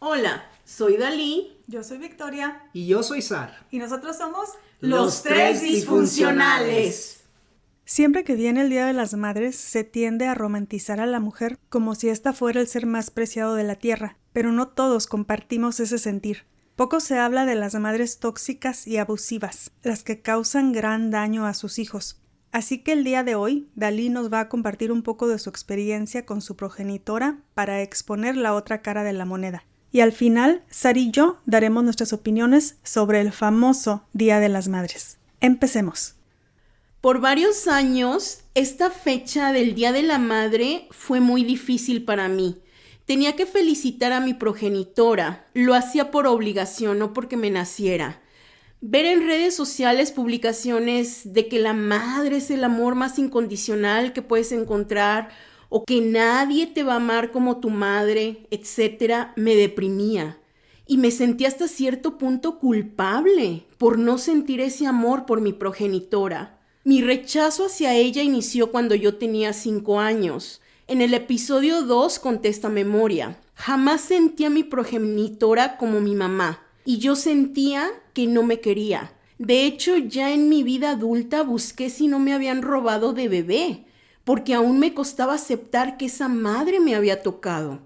Hola, soy Dalí. Yo soy Victoria. Y yo soy Sar. Y nosotros somos Los Tres Disfuncionales. Siempre que viene el Día de las Madres, se tiende a romantizar a la mujer como si ésta fuera el ser más preciado de la tierra, pero no todos compartimos ese sentir. Poco se habla de las madres tóxicas y abusivas, las que causan gran daño a sus hijos. Así que el día de hoy, Dalí nos va a compartir un poco de su experiencia con su progenitora para exponer la otra cara de la moneda. Y al final, Sar y yo daremos nuestras opiniones sobre el famoso Día de las Madres. Empecemos. Por varios años, esta fecha del Día de la Madre fue muy difícil para mí. Tenía que felicitar a mi progenitora. Lo hacía por obligación, no porque me naciera. Ver en redes sociales publicaciones de que la madre es el amor más incondicional que puedes encontrar o que nadie te va a amar como tu madre, etcétera, me deprimía. Y me sentía hasta cierto punto culpable por no sentir ese amor por mi progenitora. Mi rechazo hacia ella inició cuando yo tenía 5 años. En el episodio 2 conté esta memoria. Jamás sentí a mi progenitora como mi mamá. Y yo sentía que no me quería. De hecho, ya en mi vida adulta busqué si no me habían robado de bebé, porque aún me costaba aceptar que esa madre me había tocado.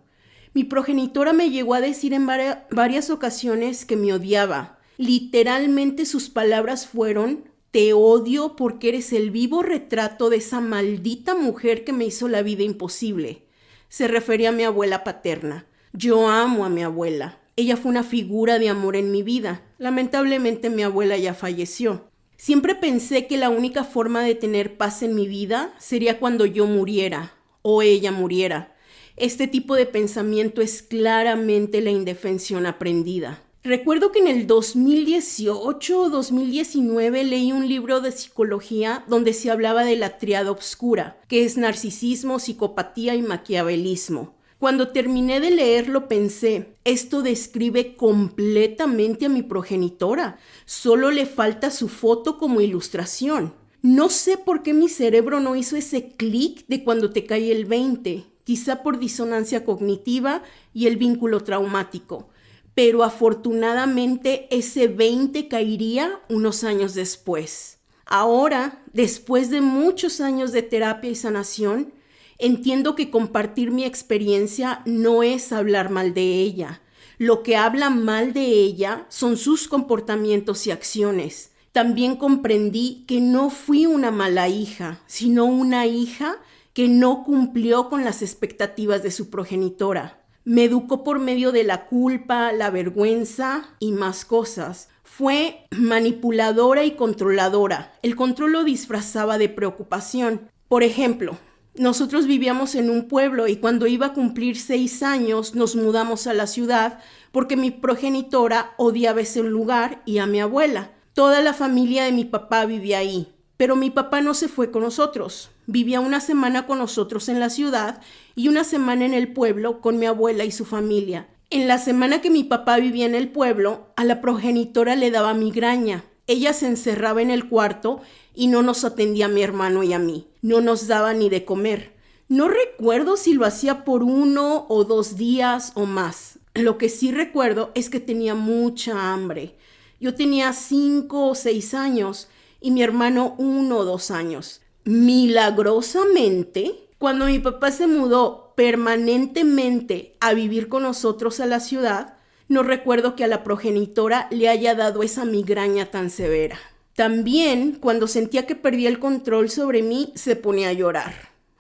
Mi progenitora me llegó a decir en varias ocasiones que me odiaba. Literalmente sus palabras fueron: te odio porque eres el vivo retrato de esa maldita mujer que me hizo la vida imposible. Se refería a mi abuela paterna. Yo amo a mi abuela. Ella fue una figura de amor en mi vida. Lamentablemente mi abuela ya falleció. Siempre pensé que la única forma de tener paz en mi vida sería cuando yo muriera o ella muriera. Este tipo de pensamiento es claramente la indefensión aprendida. Recuerdo que en el 2018 o 2019 leí un libro de psicología donde se hablaba de la tríada oscura, que es narcisismo, psicopatía y maquiavelismo. Cuando terminé de leerlo pensé, esto describe completamente a mi progenitora. Solo le falta su foto como ilustración. No sé por qué mi cerebro no hizo ese clic de cuando te cae el 20, quizá por disonancia cognitiva y el vínculo traumático. Pero afortunadamente ese 20 caería unos años después. Ahora, después de muchos años de terapia y sanación, entiendo que compartir mi experiencia no es hablar mal de ella. Lo que habla mal de ella son sus comportamientos y acciones. También comprendí que no fui una mala hija, sino una hija que no cumplió con las expectativas de su progenitora. Me educó por medio de la culpa, la vergüenza y más cosas. Fue manipuladora y controladora. El control lo disfrazaba de preocupación. Por ejemplo, nosotros vivíamos en un pueblo y cuando iba a cumplir 6 años nos mudamos a la ciudad porque mi progenitora odiaba ese lugar y a mi abuela. Toda la familia de mi papá vivía ahí, pero mi papá no se fue con nosotros. Vivía una semana con nosotros en la ciudad y una semana en el pueblo con mi abuela y su familia. En la semana que mi papá vivía en el pueblo, a la progenitora le daba migraña. Ella se encerraba en el cuarto y no nos atendía a mi hermano y a mí. No nos daba ni de comer. No recuerdo si lo hacía por 1 o 2 días o más. Lo que sí recuerdo es que tenía mucha hambre. Yo tenía 5 o 6 años y mi hermano 1 o 2 años. Milagrosamente, cuando mi papá se mudó permanentemente a vivir con nosotros a la ciudad, no recuerdo que a la progenitora le haya dado esa migraña tan severa. También, cuando sentía que perdía el control sobre mí, se ponía a llorar.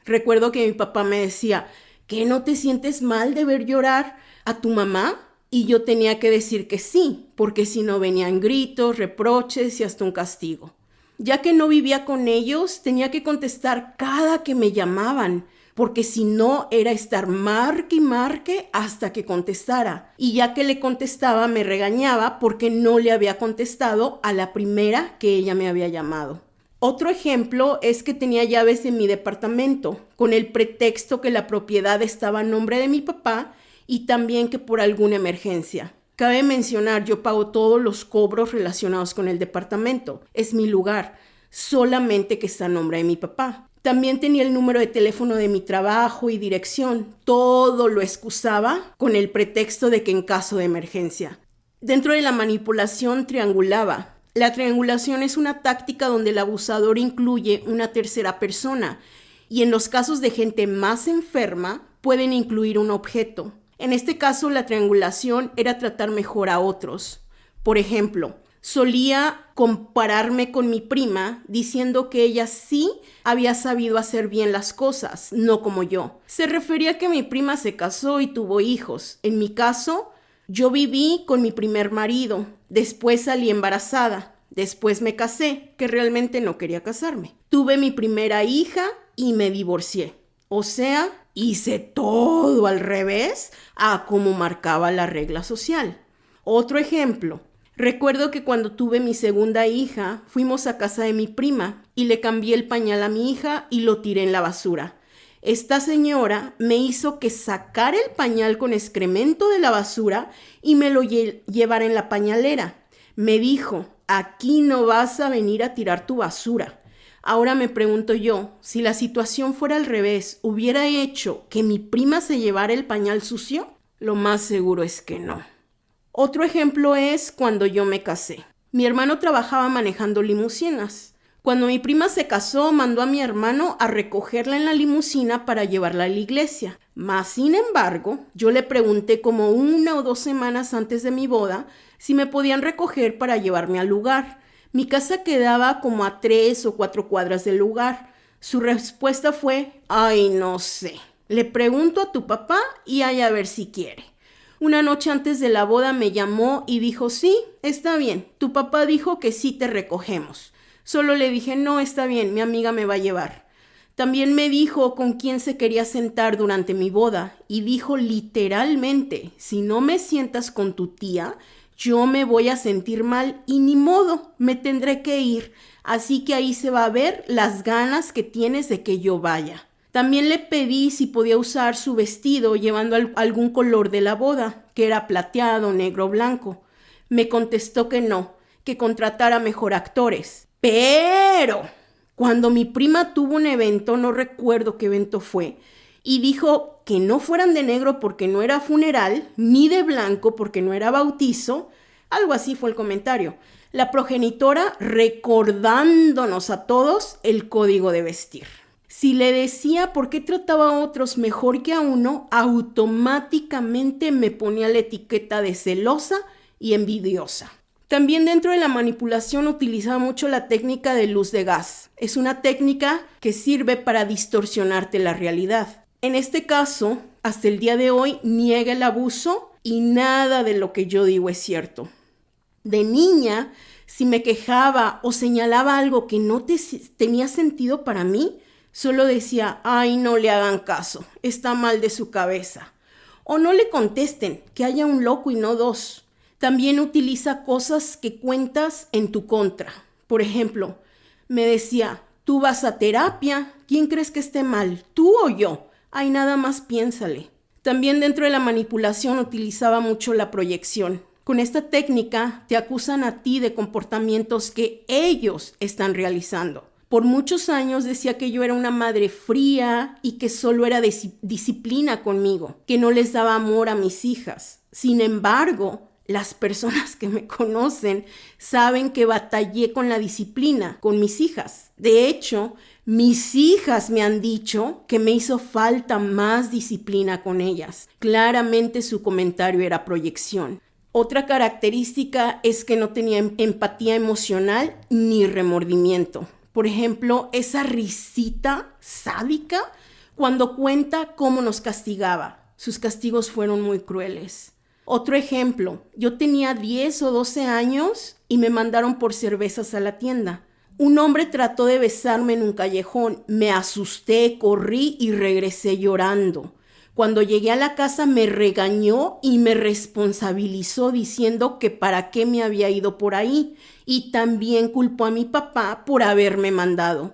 Recuerdo que mi papá me decía, ¿qué no te sientes mal de ver llorar a tu mamá? Y yo tenía que decir que sí, porque si no venían gritos, reproches y hasta un castigo. Ya que no vivía con ellos, tenía que contestar cada que me llamaban, porque si no era estar marque y marque hasta que contestara. Y ya que le contestaba, me regañaba porque no le había contestado a la primera que ella me había llamado. Otro ejemplo es que tenía llaves de mi departamento, con el pretexto que la propiedad estaba a nombre de mi papá y también que por alguna emergencia. Cabe mencionar, yo pago todos los cobros relacionados con el departamento. Es mi lugar, solamente que está a nombre de mi papá. También tenía el número de teléfono de mi trabajo y dirección. Todo lo excusaba con el pretexto de que en caso de emergencia. Dentro de la manipulación triangulaba. La triangulación es una táctica donde el abusador incluye una tercera persona y en los casos de gente más enferma pueden incluir un objeto. En este caso, la triangulación era tratar mejor a otros. Por ejemplo, solía compararme con mi prima diciendo que ella sí había sabido hacer bien las cosas, no como yo. Se refería a que mi prima se casó y tuvo hijos. En mi caso, yo viví con mi primer marido, después salí embarazada, después me casé, que realmente no quería casarme. Tuve mi primera hija y me divorcié. O sea, hice todo al revés a como marcaba la regla social. Otro ejemplo. Recuerdo que cuando tuve mi segunda hija, fuimos a casa de mi prima y le cambié el pañal a mi hija y lo tiré en la basura. Esta señora me hizo que sacara el pañal con excremento de la basura y me lo llevara en la pañalera. Me dijo, aquí no vas a venir a tirar tu basura. Ahora me pregunto yo, si la situación fuera al revés, ¿hubiera hecho que mi prima se llevara el pañal sucio? Lo más seguro es que no. Otro ejemplo es cuando yo me casé. Mi hermano trabajaba manejando limusinas. Cuando mi prima se casó, mandó a mi hermano a recogerla en la limusina para llevarla a la iglesia. Mas, sin embargo, yo le pregunté como 1 o 2 semanas antes de mi boda si me podían recoger para llevarme al lugar. Mi casa quedaba como a 3 o 4 cuadras del lugar. Su respuesta fue, ay, no sé. Le pregunto a tu papá y ay, a ver si quiere. Una noche antes de la boda me llamó y dijo, sí, está bien, tu papá dijo que sí te recogemos. Solo le dije, no, está bien, mi amiga me va a llevar. También me dijo con quién se quería sentar durante mi boda y dijo literalmente, si no me sientas con tu tía, yo me voy a sentir mal y ni modo, me tendré que ir. Así que ahí se va a ver las ganas que tienes de que yo vaya. También le pedí si podía usar su vestido llevando algún color de la boda, que era plateado, negro o blanco. Me contestó que no, que contratara mejor actores. Pero cuando mi prima tuvo un evento, no recuerdo qué evento fue, y dijo que no fueran de negro porque no era funeral, ni de blanco porque no era bautizo, algo así fue el comentario. La progenitora recordándonos a todos el código de vestir. Si le decía por qué trataba a otros mejor que a uno, automáticamente me ponía la etiqueta de celosa y envidiosa. También dentro de la manipulación utilizaba mucho la técnica de luz de gas. Es una técnica que sirve para distorsionarte la realidad. En este caso, hasta el día de hoy, niega el abuso y nada de lo que yo digo es cierto. De niña, si me quejaba o señalaba algo que no tenía sentido para mí, solo decía, ay, no le hagan caso, está mal de su cabeza. O no le contesten, que haya un loco y no dos. También utiliza cosas que cuentas en tu contra. Por ejemplo, me decía, tú vas a terapia, ¿quién crees que esté mal, tú o yo? Ay, nada más piénsale. También dentro de la manipulación utilizaba mucho la proyección. Con esta técnica te acusan a ti de comportamientos que ellos están realizando. Por muchos años decía que yo era una madre fría y que solo era disciplina conmigo, que no les daba amor a mis hijas. Sin embargo, las personas que me conocen saben que batallé con la disciplina con mis hijas. De hecho, mis hijas me han dicho que me hizo falta más disciplina con ellas. Claramente su comentario era proyección. Otra característica es que no tenía empatía emocional ni remordimiento. Por ejemplo, esa risita sádica cuando cuenta cómo nos castigaba. Sus castigos fueron muy crueles. Otro ejemplo, yo tenía 10 o 12 años y me mandaron por cervezas a la tienda. Un hombre trató de besarme en un callejón. Me asusté, corrí y regresé llorando. Cuando llegué a la casa me regañó y me responsabilizó diciendo que para qué me había ido por ahí y también culpó a mi papá por haberme mandado.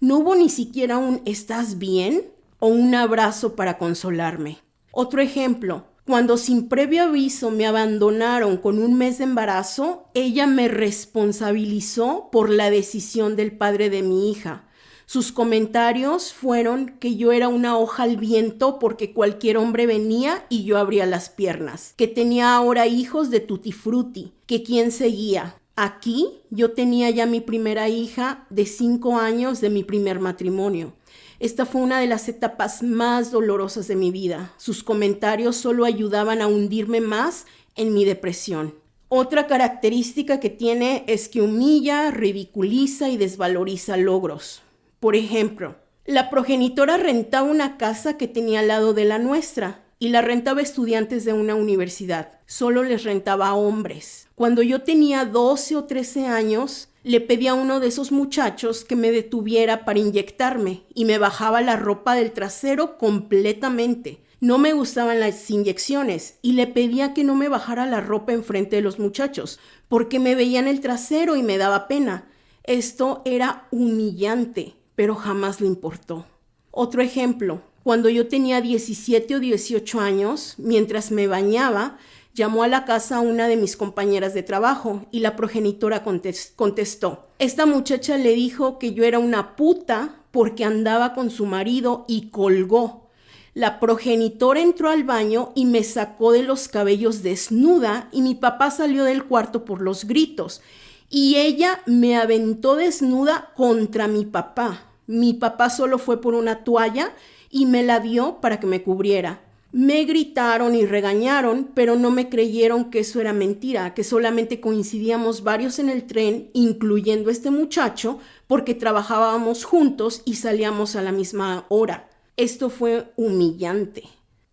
No hubo ni siquiera un ¿estás bien? O un abrazo para consolarme. Otro ejemplo, cuando sin previo aviso me abandonaron con un mes de embarazo, ella me responsabilizó por la decisión del padre de mi hija. Sus comentarios fueron que yo era una hoja al viento porque cualquier hombre venía y yo abría las piernas, que tenía ahora hijos de tutti frutti, que quién seguía. Aquí yo tenía ya mi primera hija de 5 años de mi primer matrimonio. Esta fue una de las etapas más dolorosas de mi vida. Sus comentarios solo ayudaban a hundirme más en mi depresión. Otra característica que tiene es que humilla, ridiculiza y desvaloriza logros. Por ejemplo, la progenitora rentaba una casa que tenía al lado de la nuestra y la rentaba a estudiantes de una universidad. Solo les rentaba a hombres. Cuando yo tenía 12 o 13 años, le pedí a uno de esos muchachos que me detuviera para inyectarme y me bajaba la ropa del trasero completamente. No me gustaban las inyecciones y le pedía que no me bajara la ropa enfrente de los muchachos porque me veían el trasero y me daba pena. Esto era humillante, pero jamás le importó. Otro ejemplo, cuando yo tenía 17 o 18 años, mientras me bañaba, llamó a la casa a una de mis compañeras de trabajo y la progenitora contestó. Esta muchacha le dijo que yo era una puta porque andaba con su marido y colgó. La progenitora entró al baño y me sacó de los cabellos desnuda y mi papá salió del cuarto por los gritos y ella me aventó desnuda contra mi papá. Mi papá solo fue por una toalla y me la dio para que me cubriera. Me gritaron y regañaron, pero no me creyeron que eso era mentira, que solamente coincidíamos varios en el tren, incluyendo este muchacho, porque trabajábamos juntos y salíamos a la misma hora. Esto fue humillante.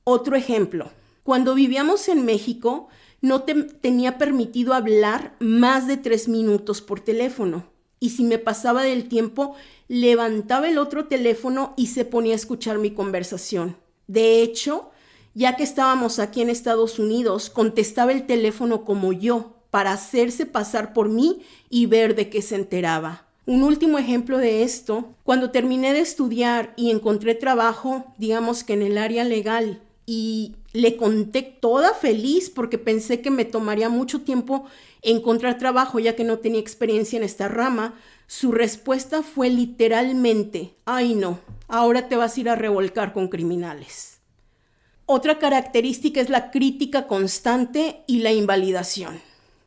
Otro ejemplo, cuando vivíamos en México, no tenía permitido hablar más de 3 minutos por teléfono. Y si me pasaba del tiempo, levantaba el otro teléfono y se ponía a escuchar mi conversación. De hecho, ya que estábamos aquí en Estados Unidos, contestaba el teléfono como yo, para hacerse pasar por mí y ver de qué se enteraba. Un último ejemplo de esto, cuando terminé de estudiar y encontré trabajo, digamos que en el área legal, y le conté toda feliz porque pensé que me tomaría mucho tiempo encontrar trabajo ya que no tenía experiencia en esta rama, su respuesta fue literalmente, ay no, ahora te vas a ir a revolcar con criminales. Otra característica es la crítica constante y la invalidación.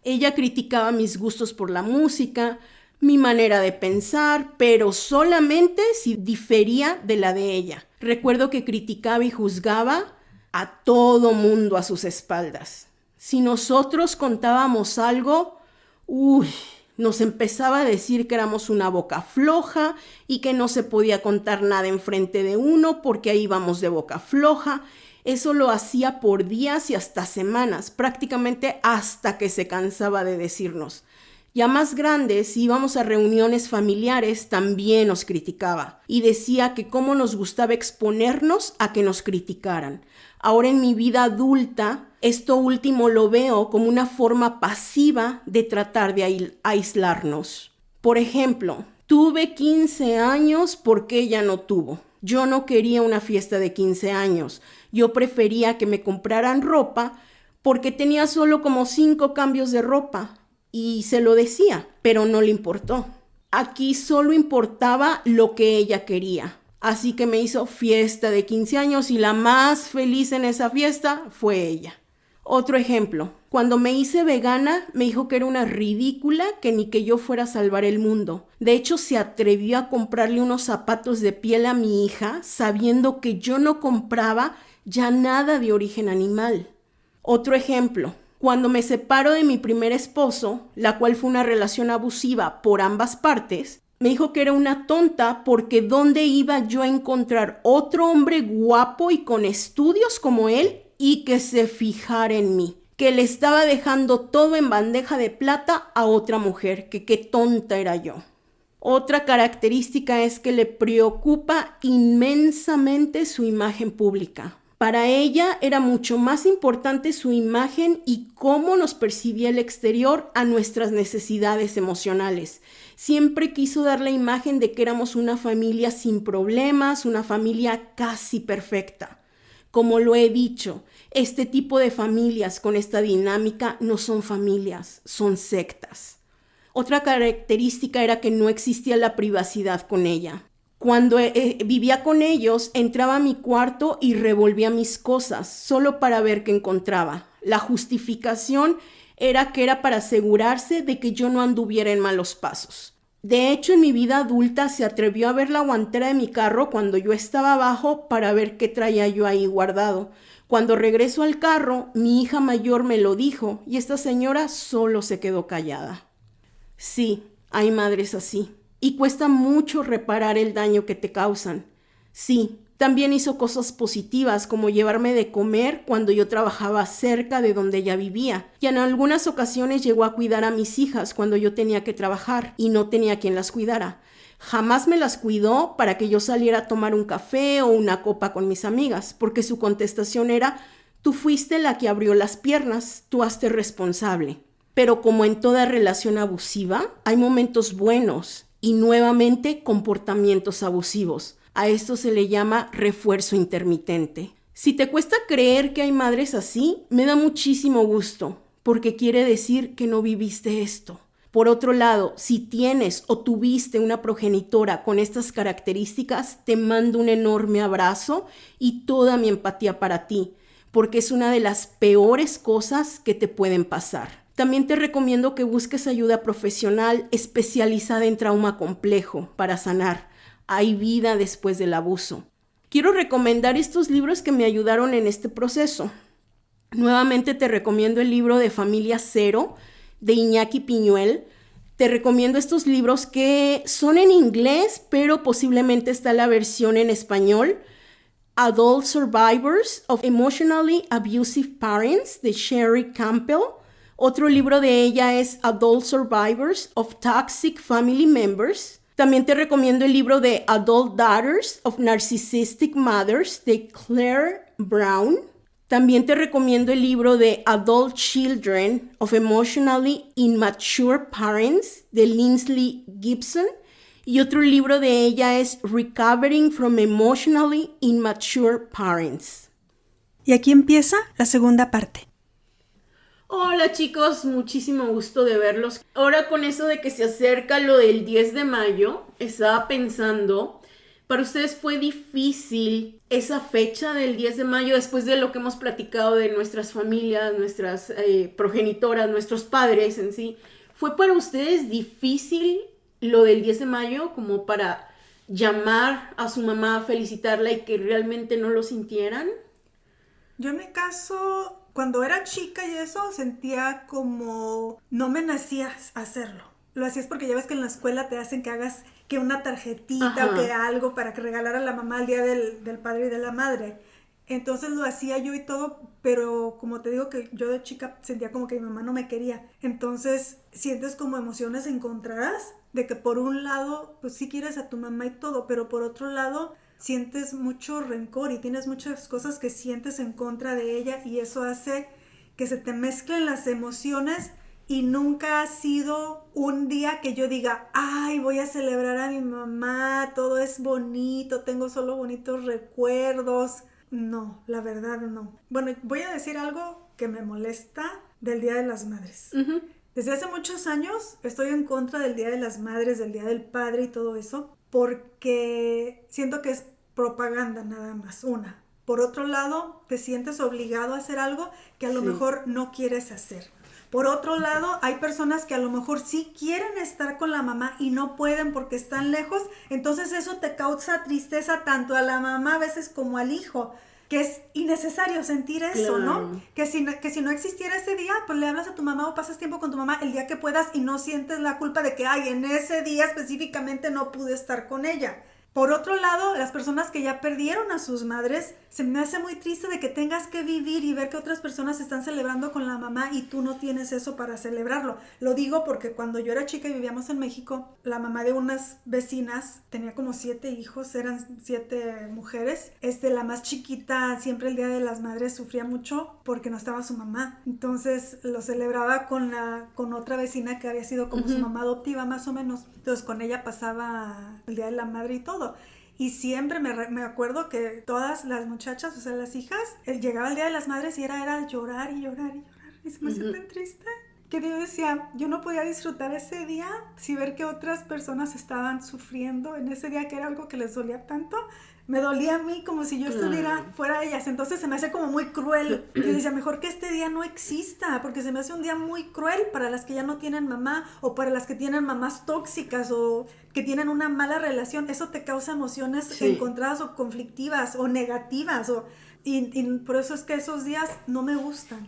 Ella criticaba mis gustos por la música, mi manera de pensar, pero solamente si difería de la de ella. Recuerdo que criticaba y juzgaba a todo mundo a sus espaldas. Si nosotros contábamos algo, nos empezaba a decir que éramos una boca floja y que no se podía contar nada enfrente de uno porque ahí íbamos de boca floja. Eso lo hacía por días y hasta semanas, prácticamente hasta que se cansaba de decirnos. Ya más grandes, si íbamos a reuniones familiares, también nos criticaba y decía que cómo nos gustaba exponernos a que nos criticaran. Ahora en mi vida adulta, esto último lo veo como una forma pasiva de tratar de aislarnos. Por ejemplo, tuve 15 años porque ella no tuvo. Yo no quería una fiesta de 15 años. Yo prefería que me compraran ropa porque tenía solo como 5 cambios de ropa. Y se lo decía, pero no le importó. Aquí solo importaba lo que ella quería. Así que me hizo fiesta de 15 años y la más feliz en esa fiesta fue ella. Otro ejemplo, cuando me hice vegana me dijo que era una ridícula que ni que yo fuera a salvar el mundo. De hecho, se atrevió a comprarle unos zapatos de piel a mi hija sabiendo que yo no compraba ya nada de origen animal. Otro ejemplo, cuando me separo de mi primer esposo, la cual fue una relación abusiva por ambas partes, me dijo que era una tonta porque ¿dónde iba yo a encontrar otro hombre guapo y con estudios como él y que se fijara en mí? Que le estaba dejando todo en bandeja de plata a otra mujer, que qué tonta era yo. Otra característica es que le preocupa inmensamente su imagen pública. Para ella era mucho más importante su imagen y cómo nos percibía el exterior a nuestras necesidades emocionales. Siempre quiso dar la imagen de que éramos una familia sin problemas, una familia casi perfecta. Como lo he dicho, este tipo de familias con esta dinámica no son familias, son sectas. Otra característica era que no existía la privacidad con ella. Cuando vivía con ellos, entraba a mi cuarto y revolvía mis cosas, solo para ver qué encontraba. La justificación era que era para asegurarse de que yo no anduviera en malos pasos. De hecho, en mi vida adulta se atrevió a ver la guantera de mi carro cuando yo estaba abajo para ver qué traía yo ahí guardado. Cuando regreso al carro, mi hija mayor me lo dijo y esta señora solo se quedó callada. Sí, hay madres así. Y cuesta mucho reparar el daño que te causan. Sí, también hizo cosas positivas como llevarme de comer cuando yo trabajaba cerca de donde ella vivía. Y en algunas ocasiones llegó a cuidar a mis hijas cuando yo tenía que trabajar y no tenía quien las cuidara. Jamás me las cuidó para que yo saliera a tomar un café o una copa con mis amigas, porque su contestación era: tú fuiste la que abrió las piernas, tú hazte responsable. Pero como en toda relación abusiva, hay momentos buenos y nuevamente comportamientos abusivos. A esto se le llama refuerzo intermitente. Si te cuesta creer que hay madres así, me da muchísimo gusto, porque quiere decir que no viviste esto. Por otro lado, si tienes o tuviste una progenitora con estas características, te mando un enorme abrazo y toda mi empatía para ti, porque es una de las peores cosas que te pueden pasar. También te recomiendo que busques ayuda profesional especializada en trauma complejo para sanar. Hay vida después del abuso. Quiero recomendar estos libros que me ayudaron en este proceso. Nuevamente te recomiendo el libro de Familia Cero de Iñaki Piñuel. Te recomiendo estos libros que son en inglés, pero posiblemente está la versión en español. Adult Survivors of Emotionally Abusive Parents de Sherry Campbell. Otro libro de ella es Adult Survivors of Toxic Family Members. También te recomiendo el libro de Adult Daughters of Narcissistic Mothers de Claire Brown. También te recomiendo el libro de Adult Children of Emotionally Immature Parents de Lindsay Gibson. Y otro libro de ella es Recovering from Emotionally Immature Parents. Y aquí empieza la segunda parte. Hola chicos, muchísimo gusto de verlos. Ahora con eso de que se acerca lo del 10 de mayo, estaba pensando, ¿para ustedes fue difícil esa fecha del 10 de mayo después de lo que hemos platicado de nuestras familias, nuestras progenitoras, nuestros padres en sí? ¿Fue para ustedes difícil lo del 10 de mayo como para llamar a su mamá, felicitarla y que realmente no lo sintieran? Yo en mi caso, cuando era chica y eso, sentía como no me nacía hacerlo. Lo hacías porque ya ves que en la escuela te hacen que hagas que una tarjetita Ajá. o que algo para que regalara a la mamá el día del padre y de la madre. Entonces lo hacía yo y todo, pero como te digo que yo de chica sentía como que mi mamá no me quería. Entonces sientes como emociones encontradas de que por un lado pues sí quieres a tu mamá y todo, pero por otro lado sientes mucho rencor y tienes muchas cosas que sientes en contra de ella y eso hace que se te mezclen las emociones y nunca ha sido un día que yo diga, ay, voy a celebrar a mi mamá, todo es bonito, tengo solo bonitos recuerdos. No, la verdad no. Bueno, voy a decir algo que me molesta del Día de las Madres. Uh-huh. Desde hace muchos años estoy en contra del Día de las Madres, del Día del Padre y todo eso, porque siento que es propaganda nada más, una. Por otro lado, te sientes obligado a hacer algo que a lo mejor no quieres hacer. Por otro lado, hay personas que a lo mejor sí quieren estar con la mamá y no pueden porque están lejos, entonces eso te causa tristeza tanto a la mamá a veces como al hijo, que es innecesario sentir eso, Claro. ¿no? Que si no existiera ese día, pues le hablas a tu mamá o pasas tiempo con tu mamá el día que puedas y no sientes la culpa de que, ay, en ese día específicamente no pude estar con ella. Por otro lado, las personas que ya perdieron a sus madres, se me hace muy triste de que tengas que vivir y ver que otras personas están celebrando con la mamá y tú no tienes eso para celebrarlo. Lo digo porque cuando yo era chica y vivíamos en México, la mamá de unas vecinas tenía como 7 hijos, eran 7 mujeres. La más chiquita, siempre el Día de las Madres sufría mucho porque no estaba su mamá. Entonces lo celebraba con otra vecina que había sido como su mamá adoptiva más o menos. Entonces con ella pasaba el Día de la Madre y todo. Y siempre me acuerdo que todas las muchachas, o sea, las hijas, llegaba el Día de las Madres y era llorar y llorar y llorar. Y se me hacía tan triste que yo decía, yo no podía disfrutar ese día si ver que otras personas estaban sufriendo en ese día, que era algo que les dolía tanto. Me dolía a mí como si yo estuviera fuera de ellas. Entonces se me hace como muy cruel. Yo decía, mejor que este día no exista, porque se me hace un día muy cruel para las que ya no tienen mamá, o para las que tienen mamás tóxicas, o que tienen una mala relación. Eso te causa emociones encontradas o conflictivas o negativas. Y por eso es que esos días no me gustan.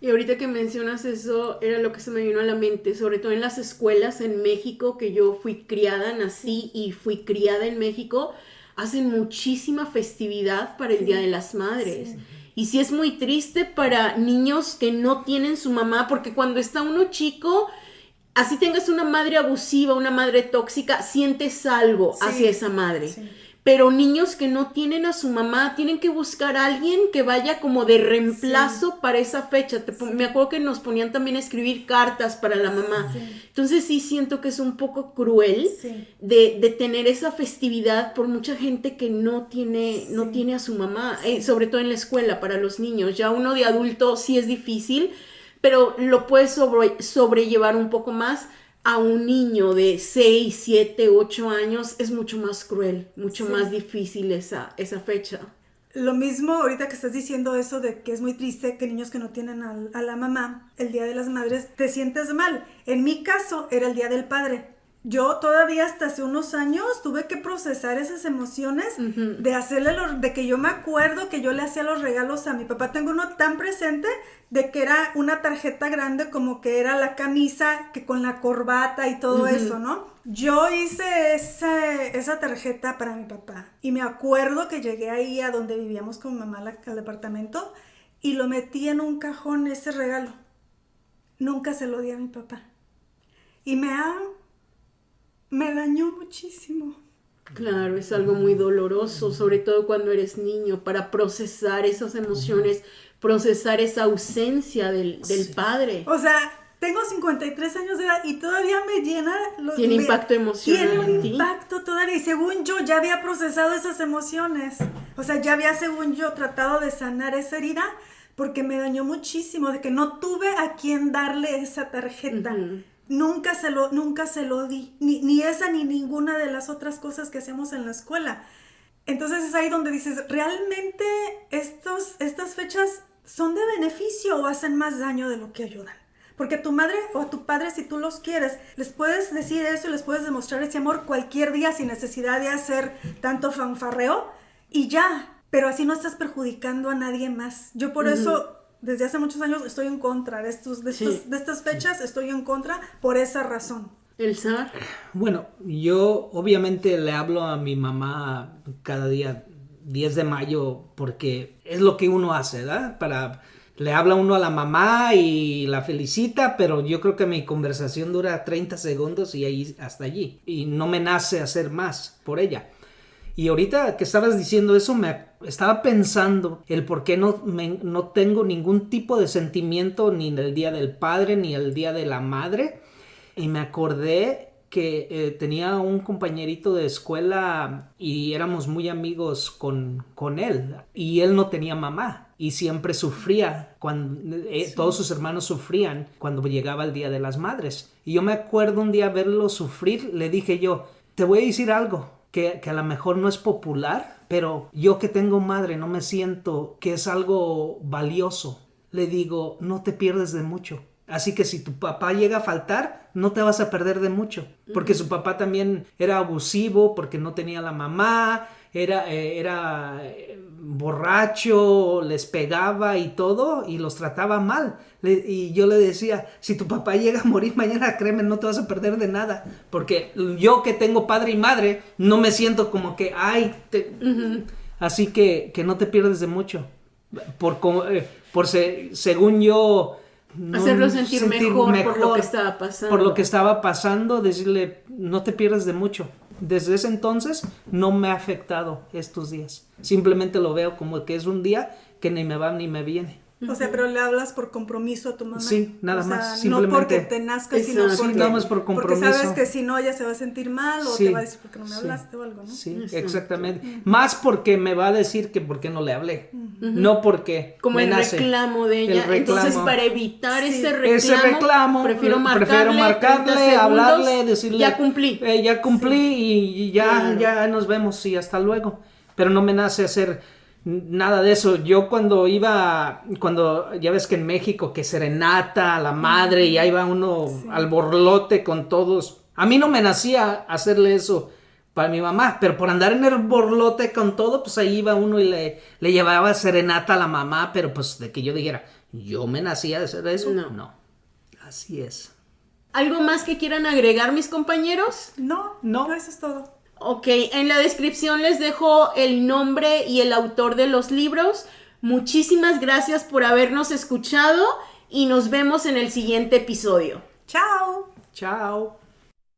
Y ahorita que mencionas eso, era lo que se me vino a la mente, sobre todo en las escuelas en México, que yo fui criada, nací y fui criada en México, hacen muchísima festividad para el Día de las Madres. Sí. Y sí es muy triste para niños que no tienen su mamá, porque cuando está uno chico, así tengas una madre abusiva, una madre tóxica, sientes algo hacia esa madre. Sí. Pero niños que no tienen a su mamá, tienen que buscar a alguien que vaya como de reemplazo para esa fecha. Me acuerdo que nos ponían también a escribir cartas para la mamá. Sí. Entonces sí siento que es un poco cruel de tener esa festividad por mucha gente que no tiene a su mamá, sobre todo en la escuela para los niños. Ya uno de adulto sí es difícil, pero lo puedes sobrellevar un poco más. A un niño de 6, 7, 8 años es mucho más cruel, mucho más difícil esa fecha. Lo mismo ahorita que estás diciendo eso de que es muy triste que niños que no tienen a la mamá, el Día de las Madres, te sientes mal. En mi caso era el Día del Padre. Yo todavía hasta hace unos años tuve que procesar esas emociones de hacerle de que yo me acuerdo que yo le hacía los regalos a mi papá. Tengo uno tan presente de que era una tarjeta grande como que era la camisa que con la corbata y todo eso, ¿no? Yo hice esa tarjeta para mi papá y me acuerdo que llegué ahí a donde vivíamos con mi mamá al departamento y lo metí en un cajón ese regalo. Nunca se lo di a mi papá. Y me dañó muchísimo. Claro, es algo muy doloroso, sobre todo cuando eres niño, para procesar esas emociones, procesar esa ausencia del padre. O sea, tengo 53 años de edad y todavía me llena... Tiene impacto emocional en ti. Tiene un impacto todavía, y según yo ya había procesado esas emociones. O sea, ya había, según yo, tratado de sanar esa herida, porque me dañó muchísimo, de que no tuve a quien darle esa tarjeta. Nunca se lo di, ni esa ni ninguna de las otras cosas que hacemos en la escuela. Entonces es ahí donde dices, ¿realmente estas fechas son de beneficio o hacen más daño de lo que ayudan? Porque a tu madre o a tu padre, si tú los quieres, les puedes decir eso y les puedes demostrar ese amor cualquier día sin necesidad de hacer tanto fanfarreo y ya, pero así no estás perjudicando a nadie más. Yo por eso... Desde hace muchos años estoy en contra de estas fechas, estoy en contra por esa razón. ¿Elsa? Bueno, yo obviamente le hablo a mi mamá cada día 10 de mayo porque es lo que uno hace, ¿verdad? Le habla uno a la mamá y la felicita, pero yo creo que mi conversación dura 30 segundos y ahí hasta allí. Y no me nace hacer más por ella. Y ahorita que estabas diciendo eso, me estaba pensando el por qué no tengo ningún tipo de sentimiento ni el Día del Padre ni el Día de la Madre. Y me acordé que tenía un compañerito de escuela y éramos muy amigos con él. Y él no tenía mamá y siempre sufría, todos sus hermanos sufrían cuando llegaba el Día de las Madres. Y yo me acuerdo un día verlo sufrir, le dije yo, te voy a decir algo. Que a lo mejor no es popular, pero yo que tengo madre no me siento que es algo valioso. Le digo, no te pierdes de mucho. Así que si tu papá llega a faltar, no te vas a perder de mucho. Porque su papá también era abusivo, porque no tenía la mamá, era borracho, les pegaba y todo, y los trataba mal. Y yo le decía, si tu papá llega a morir mañana, créeme, no te vas a perder de nada. Porque yo que tengo padre y madre, no me siento como que, Así que no te pierdes de mucho. Según yo... Hacerlo sentir mejor por lo que estaba pasando. Por lo que estaba pasando, decirle, no te pierdes de mucho. Desde ese entonces no me ha afectado estos días. Simplemente lo veo como que es un día que ni me va ni me viene. O sea, pero le hablas por compromiso a tu mamá. Sí, nada más, No simplemente. porque te nazca, sino Exacto. porque, Sí, nada más por compromiso. porque sabes que si no ella se va a sentir mal o Sí, te va a decir porque no me sí, hablaste o algo, ¿no? Sí, Exacto. exactamente. Más porque me va a decir que por qué no le hablé. No porque Como me el nace. reclamo de ella. El reclamo. Entonces, para evitar Sí. ese reclamo, prefiero marcarle, 30 segundos, hablarle, decirle. ya cumplí. Ya cumplí y ya, Claro. ya nos vemos y hasta luego. Pero no me nace hacer nada de eso. Yo cuando ya ves que en México que serenata a la madre y ahí va uno al borlote con todos. A mí no me nacía hacerle eso para mi mamá, pero por andar en el borlote con todo, pues ahí iba uno y le llevaba serenata a la mamá, pero pues de que yo dijera, yo me nacía de hacer eso, no. Así es. ¿Algo más que quieran agregar, mis compañeros? No, eso es todo. Ok, en la descripción les dejo el nombre y el autor de los libros. Muchísimas gracias por habernos escuchado y nos vemos en el siguiente episodio. ¡Chao! Chao.